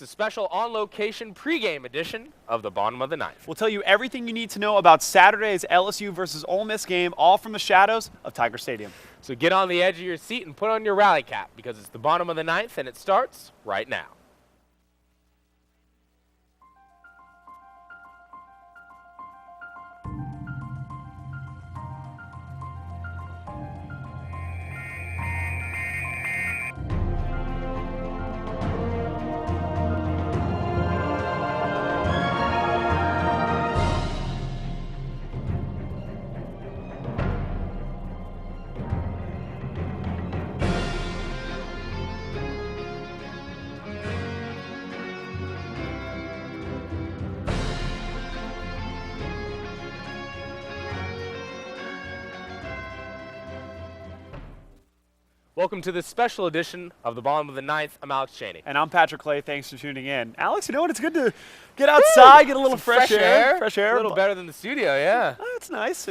a special on-location pregame edition of the Bottom of the Ninth. We'll tell you everything you need to know about Saturday's LSU versus Ole Miss game, all from the shadows of Tiger Stadium. So get on the edge of your seat and put on your rally cap, because it's the Bottom of the Ninth, and it starts right now. Welcome to this special edition of the Bottom of the Ninth. I'm Alex Cheney. And I'm Patrick Clay. Thanks for tuning in. Alex, you know what? It's good to get outside, get a little fresh air. Fresh air. A little better than the studio, yeah. Oh, it's nice.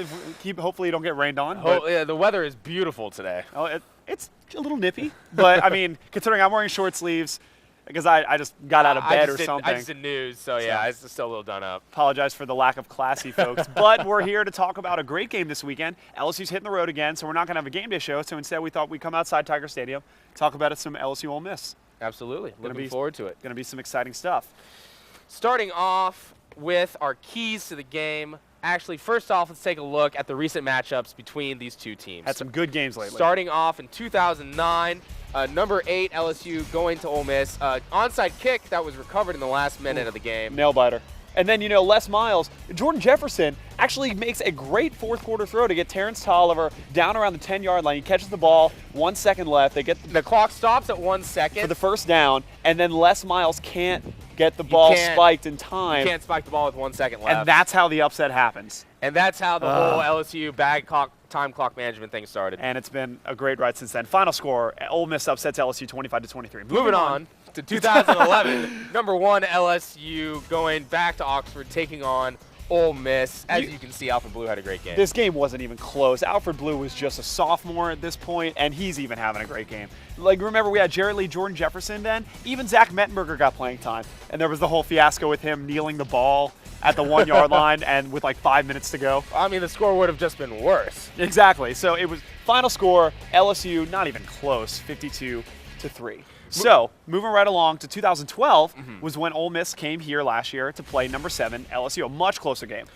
Hopefully you don't get rained on. Yeah, the weather is beautiful today. Oh, it's a little nippy. But, I mean, considering I'm wearing short sleeves, because I just got out of bed or something. I just did news, so yeah, I was still a little done up. Apologize for the lack of classy, folks. But we're here to talk about a great game this weekend. LSU's hitting the road again, so we're not going to have a game day show. So instead, we thought we'd come outside Tiger Stadium, talk about some LSU Ole Miss. Absolutely. Looking forward to it. Going to be some exciting stuff. Starting off with our keys to the game. Actually, first off, let's take a look at the recent matchups between these two teams. Had some good games lately. Starting off in 2009, number 8 LSU going to Ole Miss. Onside kick that was recovered in the last minute of the game. Nail biter. And then, Les Miles, Jordan Jefferson actually makes a great fourth quarter throw to get Terrence Tolliver down around the 10-yard line. He catches the ball, 1 second left. They get the clock stops at 1 second for the first down, and then Les Miles can't get the ball spiked in time. You can't spike the ball with 1 second left. And that's how the upset happens. And that's how the whole LSU time clock management thing started. And it's been a great ride since then. Final score, Ole Miss upsets LSU 25-23. Moving on to 2011, number 1 LSU going back to Oxford, taking on Ole Miss. As you can see, Alfred Blue had a great game. This game wasn't even close. Alfred Blue was just a sophomore at this point, and he's even having a great game. Remember, we had Jared Lee, Jordan Jefferson then. Even Zach Mettenberger got playing time, and there was the whole fiasco with him kneeling the ball at the 1 yard line and with 5 minutes to go. I mean, the score would have just been worse. Exactly. So it was final score, LSU, not even close, 52-3. So, moving right along to 2012 was when Ole Miss came here last year to play number 7 LSU, a much closer game.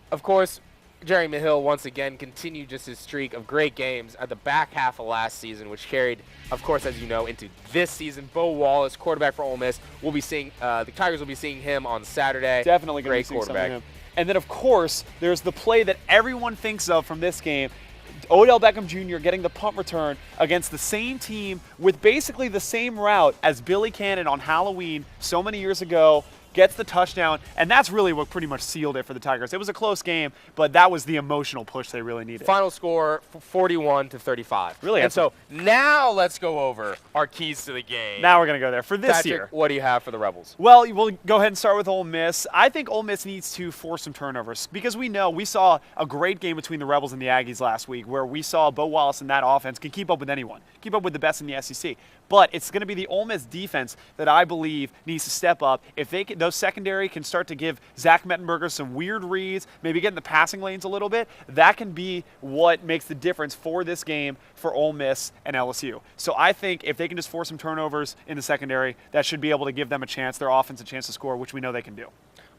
Of course, Jerry Mahill once again continued just his streak of great games at the back half of last season, which carried, of course, as you know, into this season. Bo Wallace, quarterback for Ole Miss, we'll be seeing the Tigers will be seeing him on Saturday. Definitely going to be seeing some of him. And then, of course, there's the play that everyone thinks of from this game. Odell Beckham Jr. getting the punt return against the same team with basically the same route as Billy Cannon on Halloween so many years ago, gets the touchdown, and that's really what pretty much sealed it for the Tigers. It was a close game, but that was the emotional push they really needed. Final score, 41-35. Really? And so now let's go over our keys to the game. Now we're going to go there for this Patrick, year. What do you have for the Rebels? Well, we'll go ahead and start with Ole Miss. I think Ole Miss needs to force some turnovers because we saw a great game between the Rebels and the Aggies last week where we saw Bo Wallace and that offense can keep up with anyone, keep up with the best in the SEC. But it's going to be the Ole Miss defense that I believe needs to step up. If those secondary can start to give Zach Mettenberger some weird reads, maybe get in the passing lanes a little bit, that can be what makes the difference for this game for Ole Miss and LSU. So I think if they can just force some turnovers in the secondary, that should be able to give them a chance, their offense a chance to score, which we know they can do.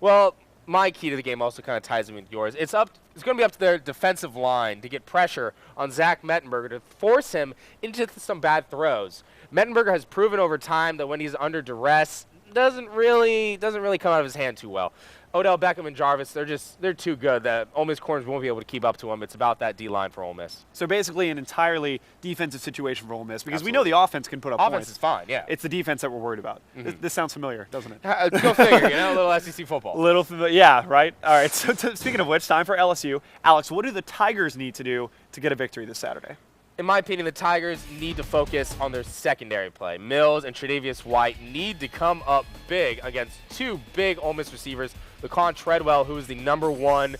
Well, my key to the game also kind of ties in with yours. It's going to be up to their defensive line to get pressure on Zach Mettenberger to force him into some bad throws. Mettenberger has proven over time that when he's under duress, doesn't really come out of his hand too well. Odell Beckham and Jarvis, they're too good that Ole Miss corners won't be able to keep up to them. It's about that D-line for Ole Miss. So basically an entirely defensive situation for Ole Miss because we know the offense can put up points. Offense is fine, yeah. It's the defense that we're worried about. This sounds familiar, doesn't it? Go figure, a little SEC football. Yeah, right? All right, so speaking of which, time for LSU. Alex, what do the Tigers need to do to get a victory this Saturday? In my opinion, the Tigers need to focus on their secondary play. Mills and Tre'Davious White need to come up big against two big Ole Miss receivers, Laquan Treadwell, who is the number 1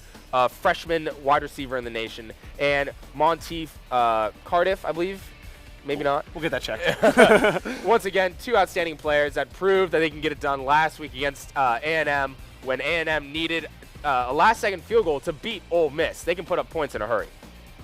freshman wide receiver in the nation, and Monteith Cardiff, I believe. maybe not. We'll get that checked. Once again, two outstanding players that proved that they can get it done last week against A&M when A&M needed a last-second field goal to beat Ole Miss. They can put up points in a hurry.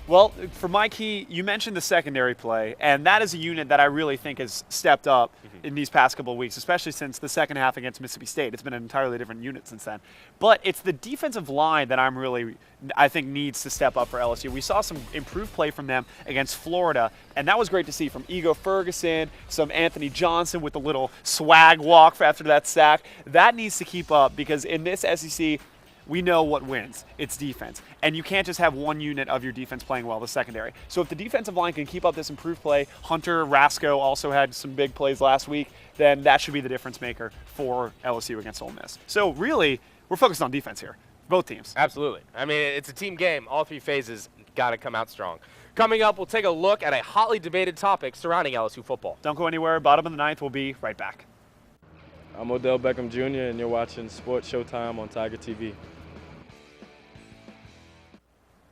Well, for my key, you mentioned the secondary play, and that is a unit that I really think has stepped up in these past couple of weeks, especially since the second half against Mississippi State. It's been an entirely different unit since then. But it's the defensive line that I think needs to step up for LSU. We saw some improved play from them against Florida, and that was great to see from Ego Ferguson, some Anthony Johnson with a little swag walk after that sack. That needs to keep up because in this SEC, we know what wins. It's defense. And you can't just have one unit of your defense playing well, the secondary. So if the defensive line can keep up this improved play, Hunter Rasco also had some big plays last week, then that should be the difference maker for LSU against Ole Miss. So really, we're focused on defense here, both teams. Absolutely. I mean, it's a team game. All three phases got to come out strong. Coming up, we'll take a look at a hotly debated topic surrounding LSU football. Don't go anywhere. Bottom of the ninth. We'll be right back. I'm Odell Beckham Jr., and you're watching Sports Showtime on Tiger TV.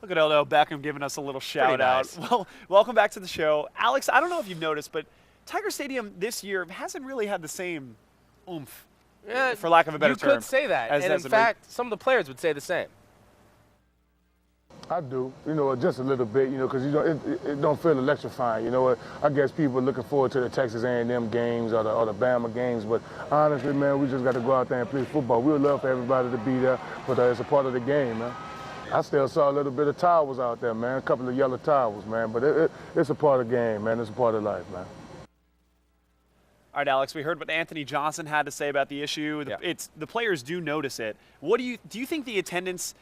Look at Odell Beckham giving us a little shout nice. out. Well, welcome back to the show. Alex, I don't know if you've noticed, but Tiger Stadium this year hasn't really had the same oomph, for lack of a better term. You could say that. And in fact, some of the players would say the same. I do, just a little bit, because it don't feel electrifying. I guess people are looking forward to the Texas A&M games or the Bama games, but honestly, man, we just got to go out there and play football. We would love for everybody to be there, but it's a part of the game, man. I still saw a little bit of towels out there, man, a couple of yellow towels, man, but it's a part of the game, man. It's a part of life, man. All right, Alex, we heard what Anthony Johnson had to say about the issue. Yeah. The players do notice it. What do you think the attendance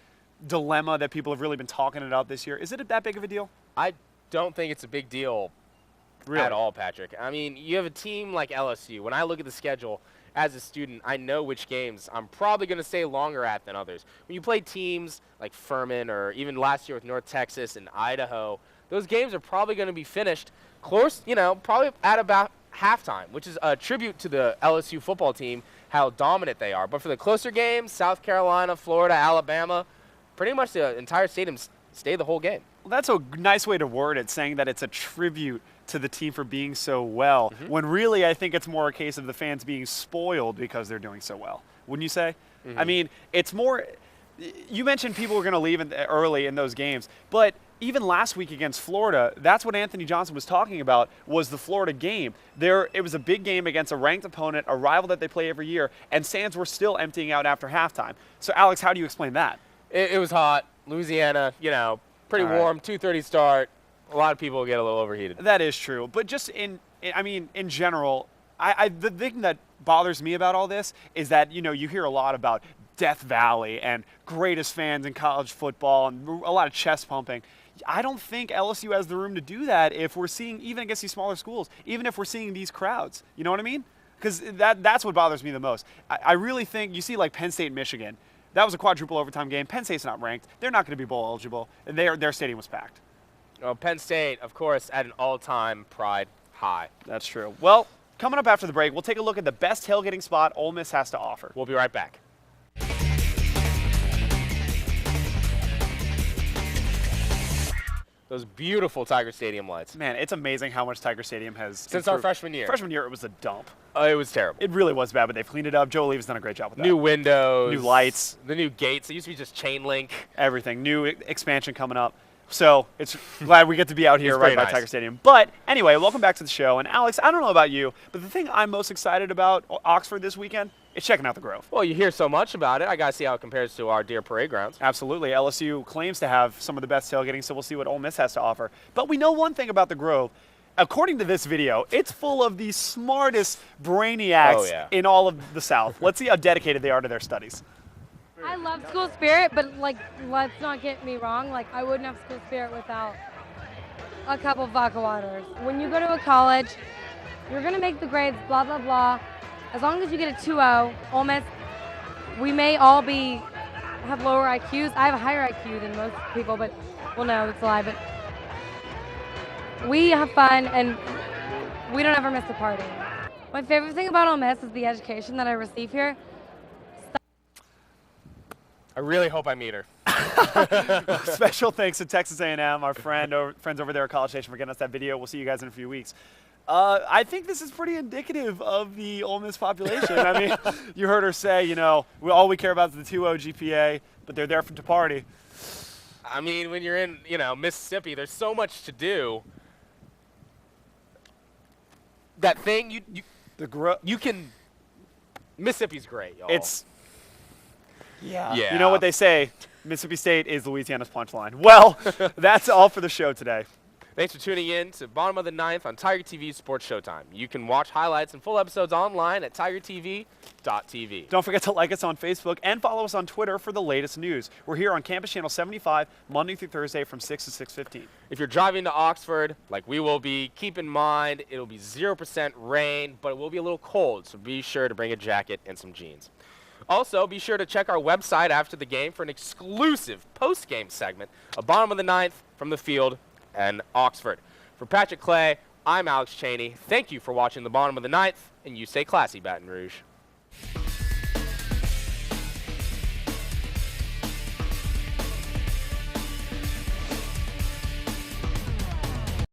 dilemma that people have really been talking about this year, is it that big of a deal? I don't think it's a big deal Really? at all, Patrick. I mean, you have a team like LSU. When I look at the schedule as a student, I know which games I'm probably going to stay longer at than others. When you play teams like Furman or even last year with North Texas and Idaho, those games are probably going to be finished close, probably at about halftime, which is a tribute to the LSU football team, how dominant they are. But for the closer games, South Carolina, Florida, Alabama, pretty much the entire stadium stayed the whole game. Well, that's a nice way to word it, saying that it's a tribute to the team for being so well, when really I think it's more a case of the fans being spoiled because they're doing so well. Wouldn't you say? I mean, it's more – you mentioned people were going to leave early in those games, but even last week against Florida, that's what Anthony Johnson was talking about, was the Florida game. It was a big game against a ranked opponent, a rival that they play every year, and stands were still emptying out after halftime. So, Alex, how do you explain that? It was hot. Louisiana, pretty warm, 2:30 start. A lot of people get a little overheated. That is true. But just in general, the thing that bothers me about all this is that, you hear a lot about Death Valley and greatest fans in college football and a lot of chest pumping. I don't think LSU has the room to do that if we're seeing, even against these smaller schools, even if we're seeing these crowds. You know what I mean? Because that's what bothers me the most. I really think, you see like Penn State and Michigan, that was a quadruple overtime game. Penn State's not ranked. They're not going to be bowl eligible. And their stadium was packed. Well, Penn State, of course, at an all-time pride high. That's true. Well, coming up after the break, we'll take a look at the best tailgating spot Ole Miss has to offer. We'll be right back. Those beautiful Tiger Stadium lights. Man, it's amazing how much Tiger Stadium has Since our freshman year. Freshman year, it was a dump. It was terrible. It really was bad, but they've cleaned it up. Joe Levy's done a great job with that. New windows. New lights. The new gates. It used to be just chain link. Everything. New expansion coming up. So it's glad we get to be out here right by nice. Tiger Stadium. But anyway, welcome back to the show. And Alex, I don't know about you, but the thing I'm most excited about Oxford this weekend is checking out the Grove. Well, you hear so much about it. I got to see how it compares to our dear parade grounds. Absolutely. LSU claims to have some of the best tailgating, so we'll see what Ole Miss has to offer. But we know one thing about the Grove. According to this video, it's full of the smartest brainiacs in all of the South. Let's see how dedicated they are to their studies. I love school spirit, but let's not get me wrong. I wouldn't have school spirit without a couple of vodka waters. When you go to a college, you're gonna make the grades, blah blah blah. As long as you get a 2.0, Ole Miss, we may all have lower IQs. I have a higher IQ than most people, but well, no, it's a lie. But we have fun and we don't ever miss a party. My favorite thing about Ole Miss is the education that I receive here. I really hope I meet her. Special thanks to Texas A&M, our friends over there at College Station for getting us that video. We'll see you guys in a few weeks. I think this is pretty indicative of the Ole Miss population. I mean, you heard her say, you know, all we care about is the 2.0 GPA, but they're there to party. I mean, when you're in, Mississippi, there's so much to do. That thing, you can. Mississippi's great, y'all. Yeah. Yeah. You know what they say? Mississippi State is Louisiana's punchline. Well, that's all for the show today. Thanks for tuning in to Bottom of the Ninth on Tiger TV Sports Showtime. You can watch highlights and full episodes online at tigertv.tv. Don't forget to like us on Facebook and follow us on Twitter for the latest news. We're here on Campus Channel 75, Monday through Thursday from 6 to 6:15. If you're driving to Oxford, like we will be, keep in mind it'll be 0% rain, but it will be a little cold, so be sure to bring a jacket and some jeans. Also, be sure to check our website after the game for an exclusive post-game segment of Bottom of the Ninth from the field and Oxford. For Patrick Clay, I'm Alex Cheney. Thank you for watching the Bottom of the Ninth, and you stay classy, Baton Rouge.